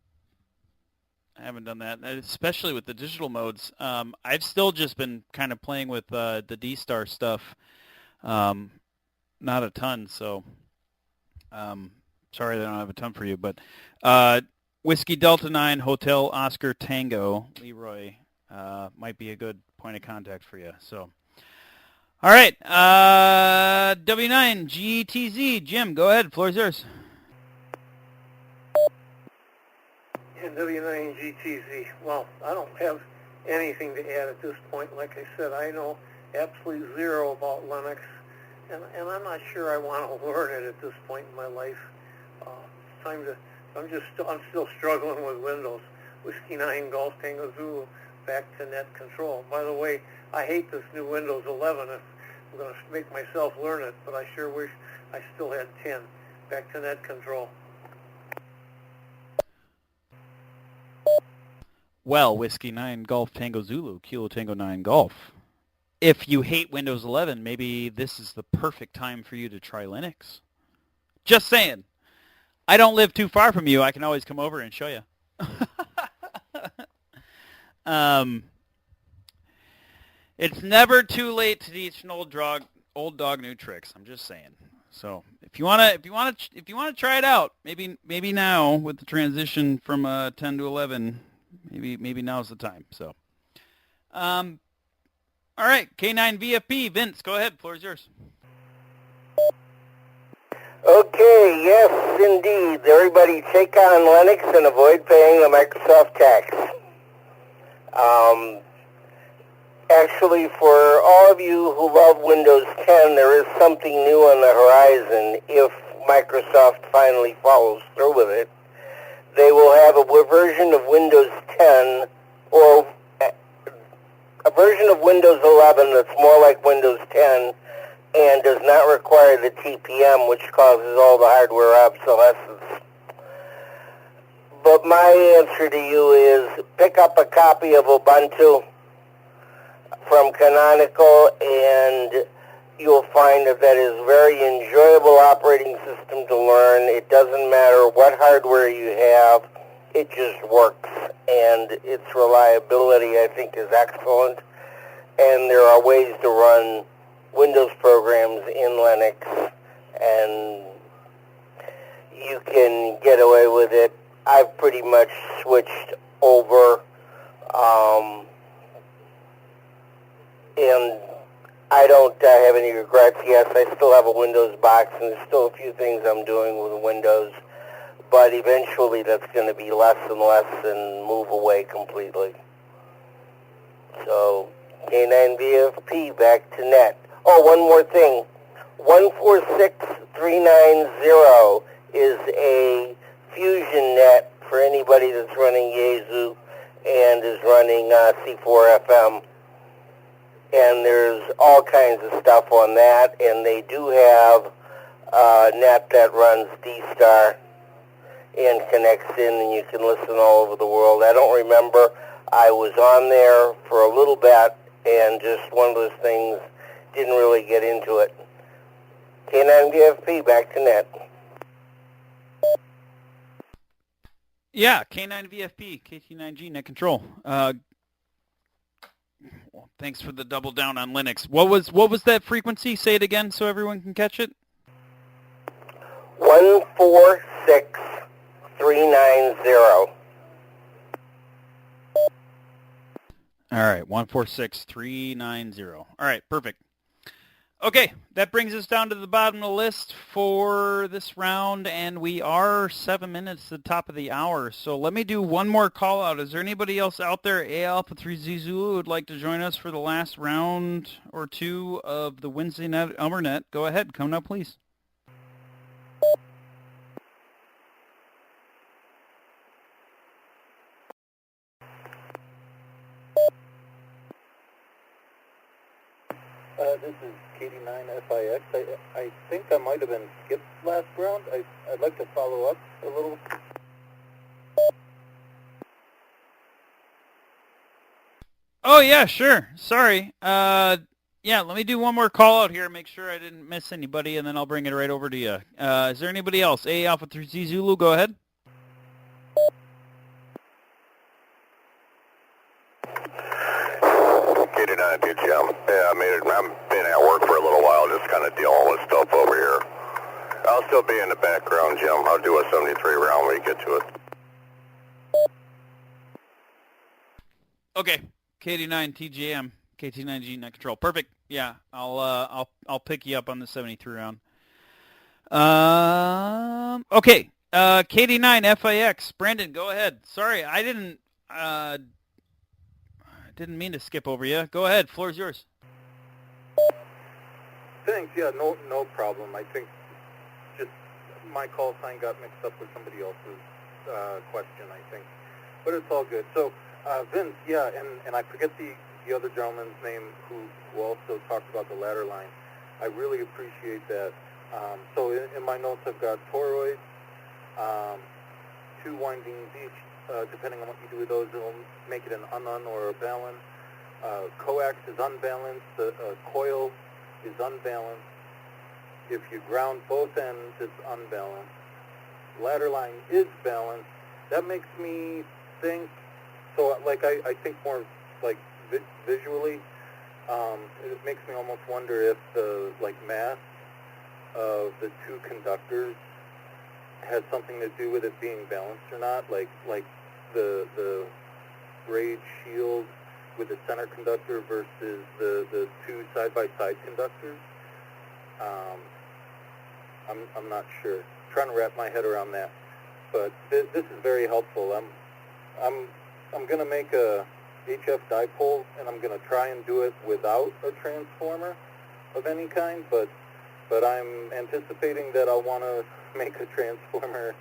done that, especially with the digital modes. I've still just been kind of playing with the D-Star stuff, not a ton, so sorry that I don't have a ton for you. But Whiskey Delta 9 Hotel Oscar Tango, Leroy, might be a good point of contact for you. So, all right, W9GTZ, Jim, go ahead, floor is yours. W9GTZ. Well, I don't have anything to add at this point. Like I said, I know absolutely zero about Linux, and I'm not sure I want to learn it at this point in my life. I'm still struggling with Windows. Whiskey 9 Golf Tango Zulu, back to net control. By the way, I hate this new Windows 11. I'm going to make myself learn it, but I sure wish I still had 10. Back to net control. Well, Whiskey 9 Golf Tango Zulu, Kilo Tango 9 Golf. If you hate Windows 11, maybe this is the perfect time for you to try Linux. Just saying. I don't live too far from you. I can always come over and show you. It's never too late to teach an old dog new tricks. I'm just saying. So if you wanna try it out, maybe now with the transition from 10 to 11. Maybe now's the time. So, all right, K9VFP, Vince, go ahead. Floor is yours. Okay, yes, indeed. Everybody take on Linux and avoid paying the Microsoft tax. Actually, for all of you who love Windows 10, there is something new on the horizon. If Microsoft finally follows through with it, they will have a version of Windows 10, or a version of Windows 11 that's more like Windows 10 and does not require the TPM, which causes all the hardware obsolescence. But my answer to you is pick up a copy of Ubuntu from Canonical, and you'll find that is a very enjoyable operating system to learn. It doesn't matter what hardware you have, it just works, and its reliability, I think, is excellent. And there are ways to run Windows programs in Linux, and you can get away with it. I've pretty much switched over, and I don't have any regrets. Yes, I still have a Windows box, and there's still a few things I'm doing with Windows, but eventually that's going to be less and less and move away completely. So, K9VFP, back to net. Oh, one more thing. 146390 is a fusion net for anybody that's running Yaesu and is running C4FM. And there's all kinds of stuff on that, and they do have a net that runs D-Star and connects in, and you can listen all over the world. I don't remember. I was on there for a little bit, and just one of those things, didn't really get into it. K9VFP, back to net. Yeah, K9VFP, KT9G, net control. Well, thanks for the double down on Linux. What was that frequency? Say it again so everyone can catch it. 146390. All right, 146390. All right, perfect. Okay, that brings us down to the bottom of the list for this round, and we are 7 minutes to the top of the hour. So let me do one more call out. Is there anybody else out there, A Alpha 3Z Zulu, who would like to join us for the last round or two of the Wednesday night Elmer Net? Go ahead, come now, please. This is KD9FIX. I think I might have been skipped last round. I'd like to follow up a little. Oh, yeah, sure. Sorry. Yeah, let me do one more call out here, make sure I didn't miss anybody, and then I'll bring it right over to you. Is there anybody else? A Alpha 3Z Zulu, go ahead. KD9 TGM. Yeah, I've been at work for a little while, just kind of dealing with stuff over here. I'll still be in the background, Jim. I'll do a 73 round when we get to it. Okay, KD9 TGM, KT9G net control. Perfect. Yeah, I'll pick you up on the 73 round. Okay, KD9 FIX. Brandon, go ahead. Sorry, I didn't mean to skip over you. Go ahead. Floor's yours. Thanks. Yeah, no problem. I think just my call sign got mixed up with somebody else's question, I think. But it's all good. So, Vince, yeah, and I forget the other gentleman's name who also talked about the ladder line. I really appreciate that. So in my notes I've got toroids, 2 windings each. Depending on what you do with those, it'll make it an un or a balun. Coax is unbalanced. The coil is unbalanced. If you ground both ends, it's unbalanced. Ladder line is balanced. That makes me think. So, like, I think more like visually. It makes me almost wonder if the mass of the 2 conductors has something to do with it being balanced or not, like the braid shield with the center conductor versus the 2 side-by-side conductors. I'm not sure. I'm trying to wrap my head around that, but this is very helpful. I'm going to make a HF dipole, and I'm going to try and do it without a transformer of any kind, but I'm anticipating that I'll want to make a transformer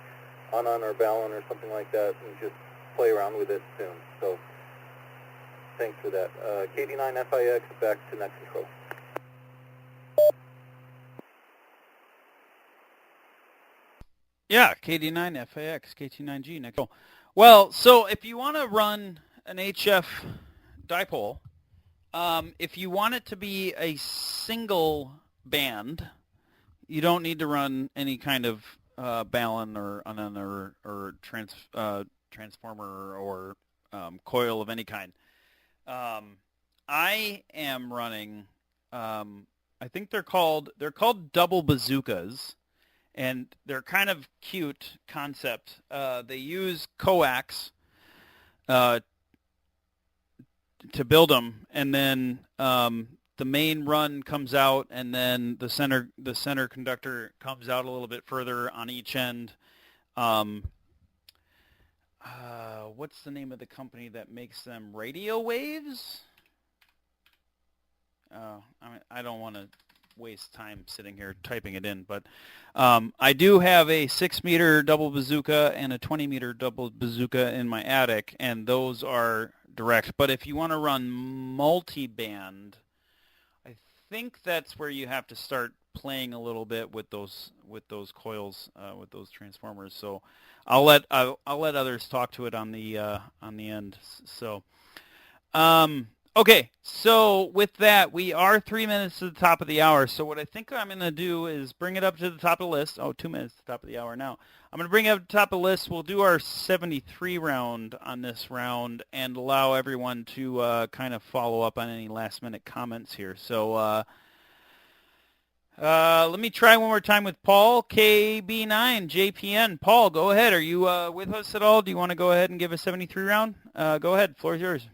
on or balun or something like that and just play around with it soon. So thanks for that. KD9FIX, back to net control. Yeah, KD9FIX, KT9G net control. Well, so if you want to run an HF dipole, if you want it to be a single band, you don't need to run any kind of balun or unun or transformer or coil of any kind. I am running. I think they're called double bazookas, and they're kind of cute concept. They use coax to build them, and then the main run comes out, and then the center conductor comes out a little bit further on each end. What's the name of the company that makes them? Radio Waves? I don't want to waste time sitting here typing it in, but I do have a 6-meter double bazooka and a 20-meter double bazooka in my attic, and those are direct. But if you want to run multi-band, I think that's where you have to start playing a little bit with those coils, with those transformers. So I'll let others talk to it on the end. So Okay, so with that, we are 3 minutes to the top of the hour. So what I think I'm going to do is bring it up to the top of the list. Oh, 2 minutes to the top of the hour now. I'm going to bring it up to the top of the list. We'll do our 73 round on this round and allow everyone to kind of follow up on any last-minute comments here. So let me try one more time with Paul, KB9, JPN. Paul, go ahead. Are you with us at all? Do you want to go ahead and give a 73 round? Go ahead. Floor is yours.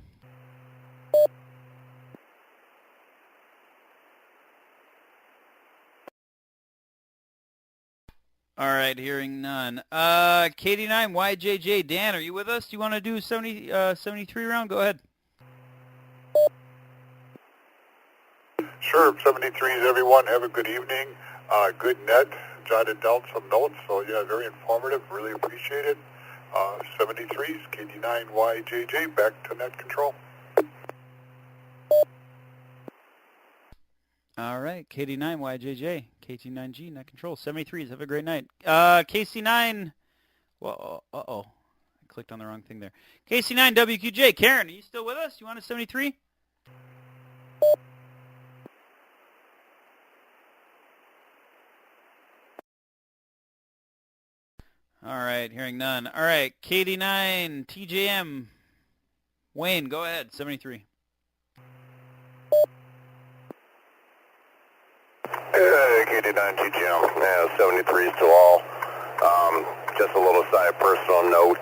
All right, hearing none. KD9, YJJ, Dan, are you with us? Do you want to do 73 round? Go ahead. Sure, 73s, everyone. Have a good evening. Good net. Jotted down some notes, so yeah, very informative. Really appreciate it. 73s, KD9, YJJ, back to net control. All right, KD9, YJJ, KT9G, net control, 73s. Have a great night. KC9, well, uh-oh. I clicked on the wrong thing there. KC9, WQJ, Karen, are you still with us? You want a 73? All right, hearing none. All right, KD9, TJM, Wayne, go ahead, 73. KD9 TGM, 73s to all. Just a little side personal note.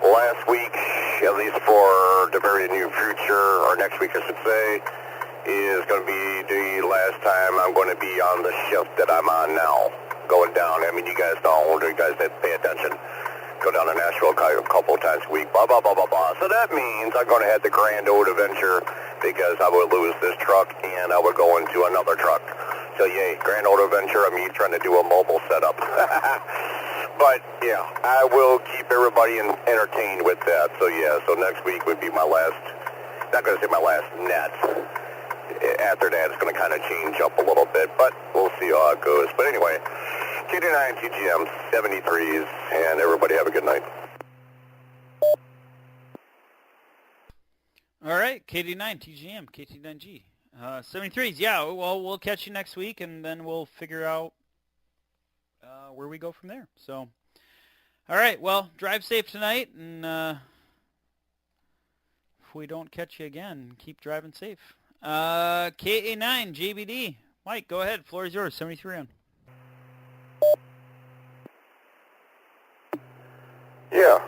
Last week, at least for the very near future, or next week I should say, is going to be the last time I'm going to be on the shift that I'm on now. Going down, I mean, you guys know, you guys that pay attention. Go down to Nashville a couple of times a week, blah, blah, blah, blah, blah. So that means I'm going to have the grand old adventure because I would lose this truck and I would go into another truck. So yay, grand old adventure of me trying to do a mobile setup. But yeah, I will keep everybody entertained with that. So yeah, so next week would be my last, not going to say my last net. After that, it's going to kind of change up a little bit, but we'll see how it goes. But anyway, KD9 TGM, 73s, and everybody have a good night. All right, KD9, TGM, KT9G, 73s. Yeah, well, we'll catch you next week, and then we'll figure out where we go from there. So, all right, well, drive safe tonight, and if we don't catch you again, keep driving safe. KA9, JBD. Mike, go ahead. Floor is yours. 73 on. Yeah,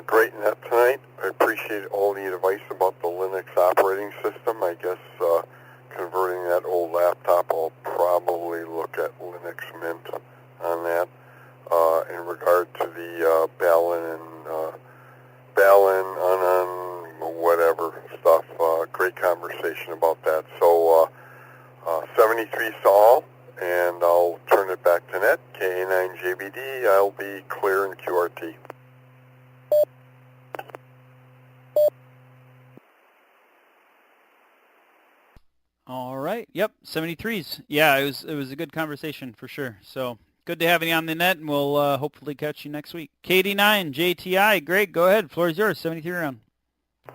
great net tonight. I appreciate all the advice about the Linux operating system. I guess converting that old laptop, I'll probably look at Linux Mint on that. In regard to the Balin whatever stuff, great conversation about that. So 73 to all, and I'll turn it back to net. KA9JBD, I'll be clear in QRT. All right. Yep. 73s. Yeah, it was a good conversation for sure. So good to have you on the net, and we'll hopefully catch you next week. KD9, JTI. Greg, go ahead. Floor is yours. 73 round.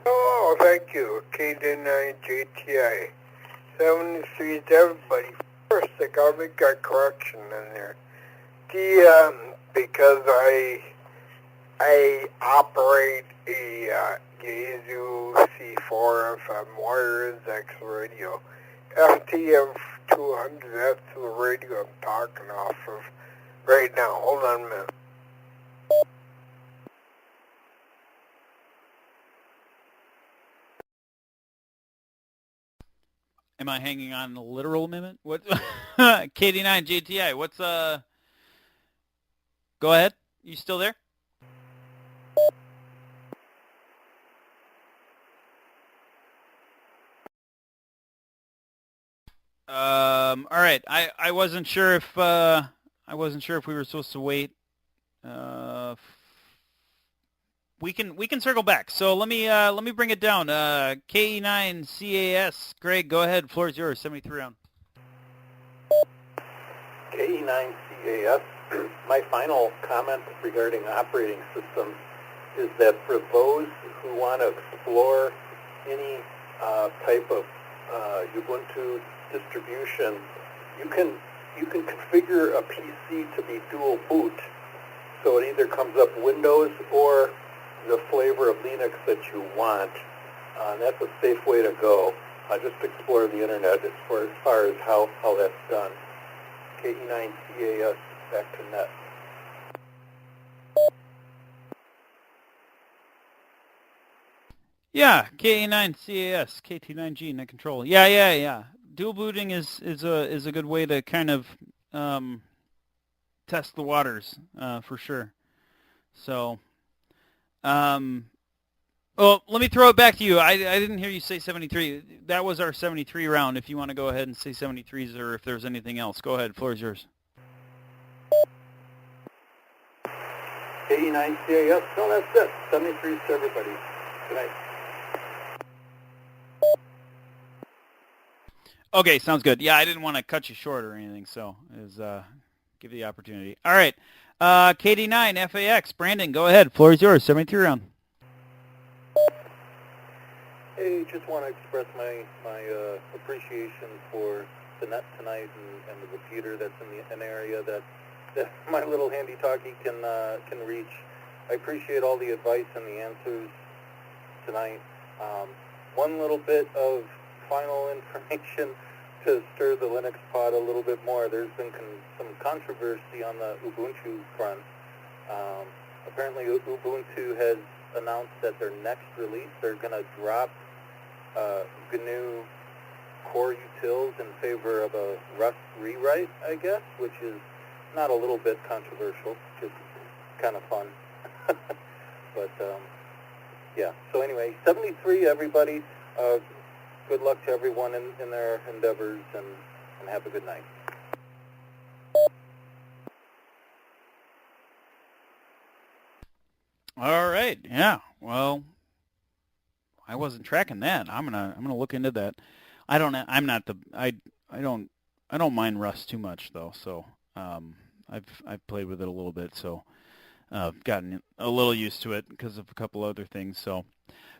Oh, thank you. KD9 JTI. 73 to everybody. First, I gotta make a correction in there. Because I operate a Yaesu C4 FM wireless X radio. FTF200, that's the radio I'm talking off of right now. Hold on a minute. Am I hanging on a literal minute? What? KD9 JTI. What's Go ahead. You still there? All right. I wasn't sure if we were supposed to wait. We can circle back. So let me bring it down. KE9CAS. Greg, go ahead. Floor is yours. 73 round. KE9CAS. My final comment regarding operating systems is that for those who want to explore any type of Ubuntu distribution, you can configure a PC to be dual boot, so it either comes up Windows or the flavor of Linux that you want. And that's a safe way to go. Just explore the internet as far as how that's done. KE9CAS, back to net. Yeah, KE9CAS, KT9G, net control. Yeah. Dual booting is a good way to kind of test the waters, for sure. So, well, let me throw it back to you. I didn't hear you say 73. That was our 73 round. If you want to go ahead and say 73s, or if there's anything else, go ahead. Floor is yours. KE9CAS, no, that's it. 73s to everybody. Good night. Okay, sounds good. Yeah, I didn't want to cut you short or anything, so it was, give you the opportunity. All right, KD9 FAX, Brandon, go ahead. Floor is yours. 73 round. Hey, just want to express my appreciation for the net tonight and the repeater that's in an area that my little handy talkie can reach. I appreciate all the advice and the answers tonight. One little bit of final information to stir the Linux pot a little bit more. There's been some controversy on the Ubuntu front. Apparently Ubuntu has announced that their next release, they're going to drop GNU core utils in favor of a Rust rewrite, I guess, which is not a little bit controversial, just kind of fun. But, yeah. So anyway, 73, everybody. Good luck to everyone in their endeavors, and have a good night. All right. Yeah. Well, I wasn't tracking that. I'm gonna look into that. I don't mind Rust too much though. So I've played with it a little bit. So gotten a little used to it because of a couple other things. So,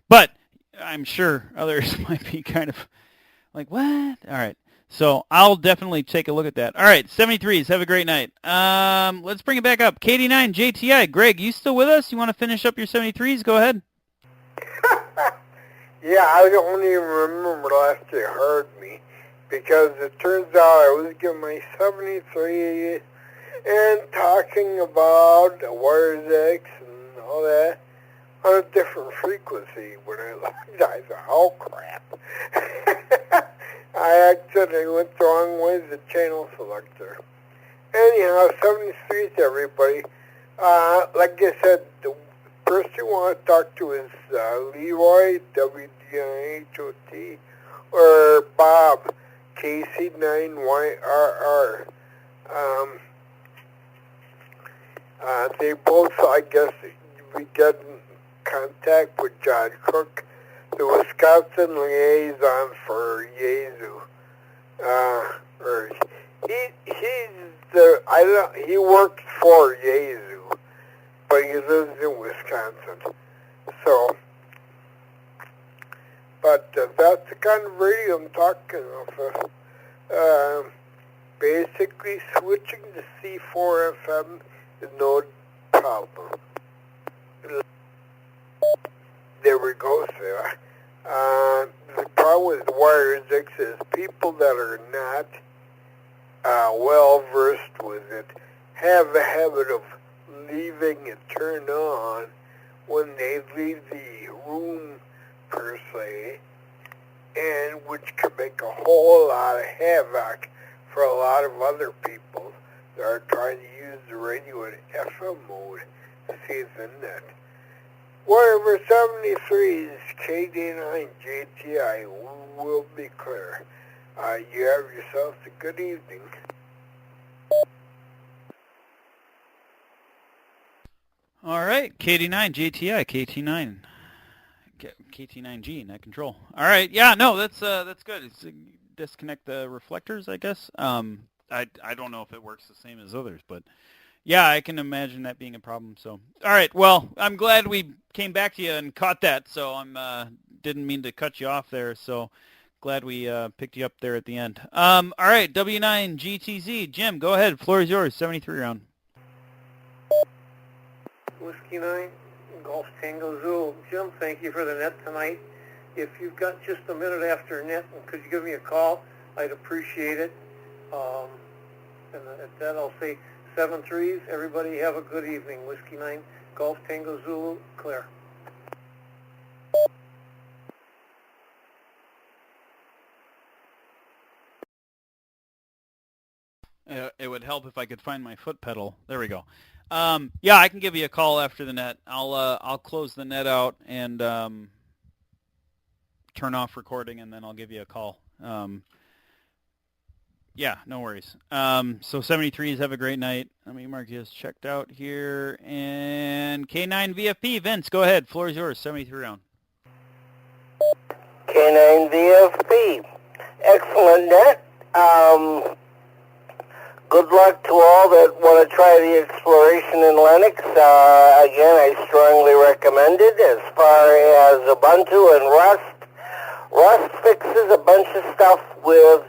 but I'm sure others might be kind of like, what? All right. So I'll definitely take a look at that. All right, 73s. Have a great night. Let's bring it back up. KD9 JTI. Greg, you still with us? You want to finish up your 73s? Go ahead. Yeah, I don't even remember last you heard me, because it turns out I was giving my 73 and talking about the wires X and all that on a different frequency. When I looked, I thought, oh crap. I accidentally went the wrong way with the channel selector. Anyhow, 73 to everybody. Like I said, the person you want to talk to is Leroy, WDIHOT, or Bob, KC9YRR. They both, I guess, we get in contact with John Cook, the Wisconsin liaison for Yazoo. He works for Yazoo, but he lives in Wisconsin. So, but that's the kind of radio I'm talking of. Basically, switching to C4 FM is no problem. There we go, Sarah. The problem with wires X is people that are not well versed with it have a habit of leaving it turned on when they leave the room, per se, and which can make a whole lot of havoc for a lot of other people that are trying to use the radio in FM mode to see the net. Whatever 73's KD9 JTI will be clear. You have yourselves a good evening. All right, KD9 JTI, KT9G, net control. All right, yeah, no, that's good. It's disconnect the reflectors, I guess. I don't know if it works the same as others, but Yeah, I can imagine that being a problem. So, all right. Well, I'm glad we came back to you and caught that. So didn't mean to cut you off there. So glad we picked you up there at the end. All right, W9GTZ. Jim, go ahead. Floor is yours. 73 round. Whiskey 9, Golf Tango Zulu. Jim, thank you for the net tonight. If you've got just a minute after net, could you give me a call? I'd appreciate it. And at that, I'll say 7-3s. Everybody have a good evening. Whiskey 9, Golf Tango Zulu, clear. It would help if I could find my foot pedal. There we go. Yeah, I can give you a call after the net. I'll close the net out and turn off recording, and then I'll give you a call. Yeah, no worries. So 73s, have a great night. Let me mark you as checked out here. And K9 VFP, Vince, go ahead. Floor is yours, 73 round. K9 VFP. Excellent net. Good luck to all that want to try the exploration in Linux. Again, I strongly recommend it. As far as Ubuntu and Rust, Rust fixes a bunch of stuff with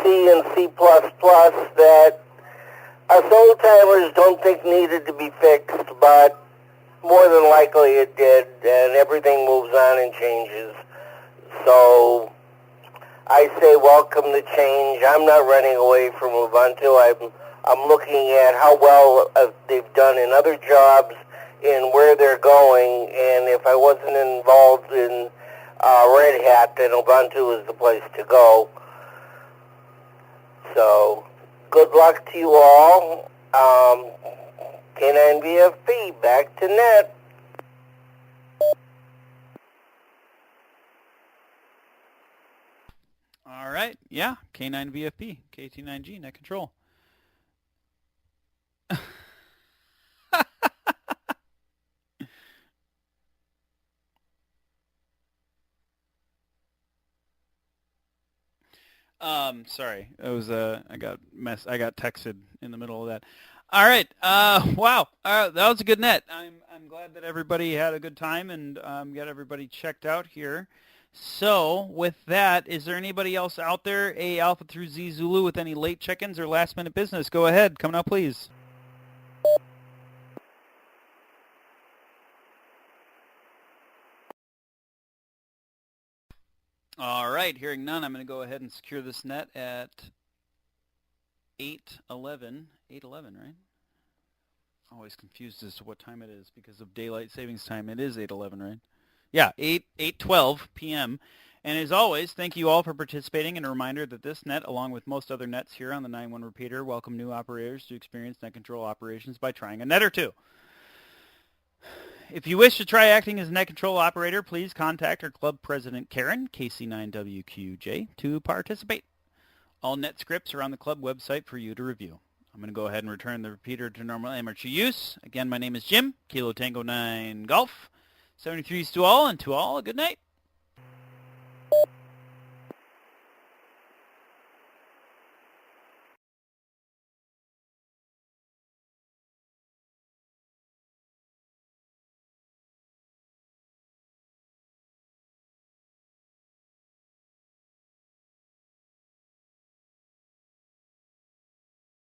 C and C++ that us old-timers don't think needed to be fixed, but more than likely it did, and everything moves on and changes. So I say welcome the change. I'm not running away from Ubuntu. I'm looking at how well they've done in other jobs and where they're going, and if I wasn't involved in Red Hat, then Ubuntu is the place to go. So good luck to you all. K9 VFP, back to net. All right. Yeah, K9 VFP, KT9G, net control. Sorry. It was I got texted in the middle of that. All right. Wow. That was a good net. I'm glad that everybody had a good time and got everybody checked out here. So with that, is there anybody else out there, A Alpha through Z Zulu, with any late check-ins or last-minute business? Go ahead. Coming out, please. All right. Hearing none, I'm going to go ahead and secure this net at 8:11. 8:11, right? Always confused as to what time it is because of daylight savings time. It is 8:11, right? Yeah, 8:12 p.m. And as always, thank you all for participating, and a reminder that this net, along with most other nets here on the 9-1 repeater, welcome new operators to experience net control operations by trying a net or two. If you wish to try acting as a net control operator, please contact our club president, Karen, KC9WQJ, to participate. All net scripts are on the club website for you to review. I'm going to go ahead and return the repeater to normal amateur use. Again, my name is Jim, Kilo Tango 9 Golf. 73s to all, and to all, a good night.